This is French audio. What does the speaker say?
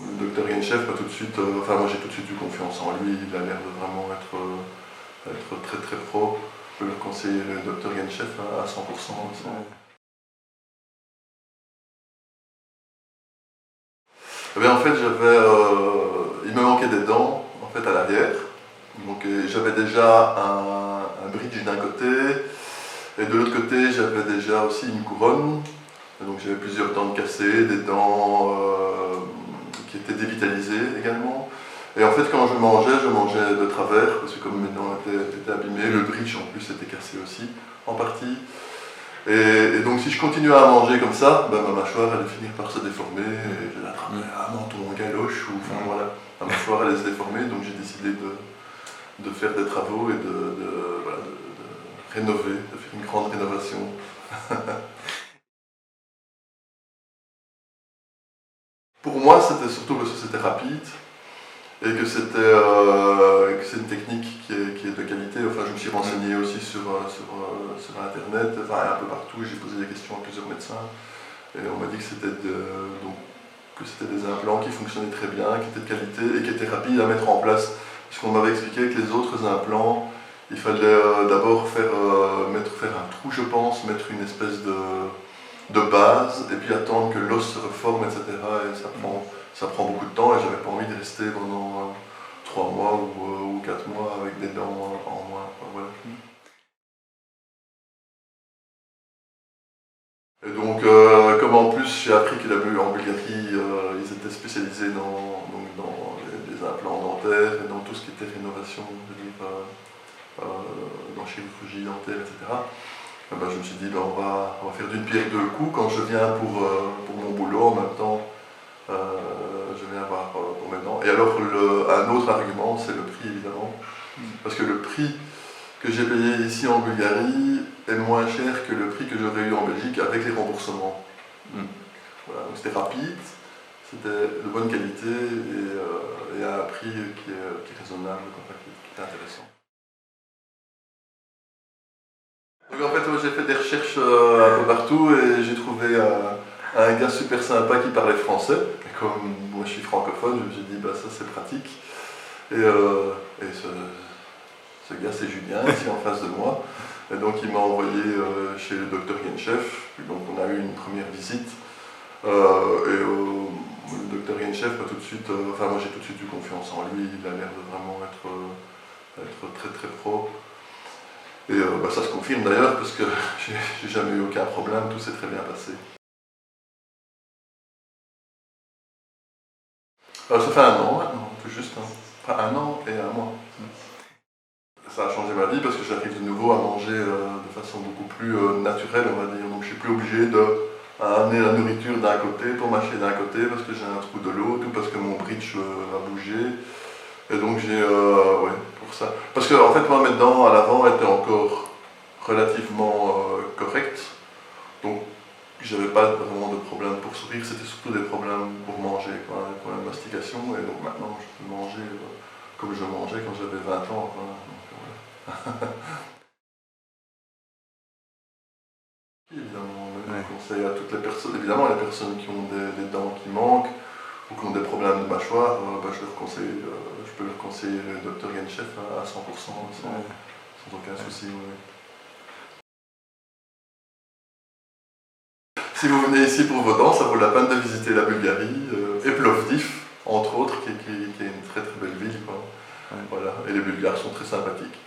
Le docteur Yenchev m'a tout de suite, enfin moi j'ai tout de suite eu confiance en lui, il a l'air de vraiment être très très pro. Je peux le conseiller le docteur Yenchev à 100%. Eh bien, en fait il me manquait des dents en fait, à l'arrière. Donc j'avais déjà un bridge d'un côté et de l'autre côté j'avais déjà aussi une couronne. Et donc j'avais plusieurs dents de cassées, des dents qui étaient dévitalisées également. Et en fait quand je mangeais de travers, parce que comme mes dents étaient abîmées, le bridge en plus était cassé aussi, en partie. Et donc si je continuais à manger comme ça, ben, ma mâchoire allait finir par se déformer, et j'allais attraper un menton, un galoche, ou enfin voilà, ma mâchoire allait se déformer, donc j'ai décidé de faire des travaux et voilà, de rénover, de faire une grande rénovation. Pour moi, c'était surtout parce que c'était rapide et que c'est une technique qui est de qualité. Enfin, je me suis renseigné aussi sur Internet, enfin un peu partout. J'ai posé des questions à plusieurs médecins et on m'a dit que c'était des implants qui fonctionnaient très bien, qui étaient de qualité et qui étaient rapides à mettre en place. Parce qu'on m'avait expliqué que les autres implants, il fallait d'abord faire un trou, je pense, mettre une espèce de base et puis attendre que l'os se reforme, etc. Et ça prend beaucoup de temps et j'avais pas envie de rester pendant 3 mois ou 4 mois avec des dents en moins. Voilà. Et donc, comme en plus j'ai appris qu'il avait eu en Bulgarie, ils étaient spécialisés dans les implants dentaires et dans tout ce qui était rénovation, je veux dire, dans chirurgie dentaire, etc. Ben, je me suis dit, ben, on va faire d'une pierre deux coups. Quand je viens pour mon boulot, en même temps, je viens avoir pour mes dents. Et alors, un autre argument, c'est le prix, évidemment. Parce que le prix que j'ai payé ici en Bulgarie est moins cher que le prix que j'aurais eu en Belgique avec les remboursements. Voilà, donc c'était rapide, c'était de bonne qualité et à un prix qui est raisonnable, qui est intéressant. Donc en fait, j'ai fait des recherches un peu partout et j'ai trouvé un gars super sympa qui parlait français. Et comme moi je suis francophone, je me suis dit, bah ça c'est pratique. Et ce gars c'est Julien, ici en face de moi. Et donc il m'a envoyé chez le docteur Yenchev. Donc on a eu une première visite. Le docteur Yenchev m'a tout de suite, enfin moi j'ai tout de suite eu confiance en lui. Il a l'air de vraiment être très très pro. Et bah, ça se confirme d'ailleurs parce que j'ai jamais eu aucun problème, tout s'est très bien passé. Ça fait 1 an maintenant, tout juste, hein. Enfin 1 an et 1 mois. Ça a changé ma vie parce que j'arrive de nouveau à manger de façon beaucoup plus naturelle, on va dire. Donc je suis plus obligé d'amener la nourriture d'un côté pour mâcher d'un côté parce que j'ai un trou de l'autre ou parce que mon bridge a bougé. Et donc ouais, pour ça. Parce que en fait moi mes dents à l'avant étaient encore relativement correctes. Donc j'avais pas vraiment de problème pour sourire, c'était surtout des problèmes pour manger, quoi, des problèmes de mastication. Et donc maintenant je peux manger comme je mangeais quand j'avais 20 ans. Quoi. Donc, voilà. Évidemment, je conseille à toutes les personnes, évidemment les personnes qui ont des dents qui manquent ou qui ont des problèmes de mâchoire, bah, je peux leur conseiller le docteur Yenchev à 100%, sans aucun souci. Ouais. Si vous venez ici pour vos dents, ça vaut la peine de visiter la Bulgarie, et Plovdiv, entre autres, qui est une très très belle ville. Quoi. Ouais. Voilà. Et les Bulgares sont très sympathiques.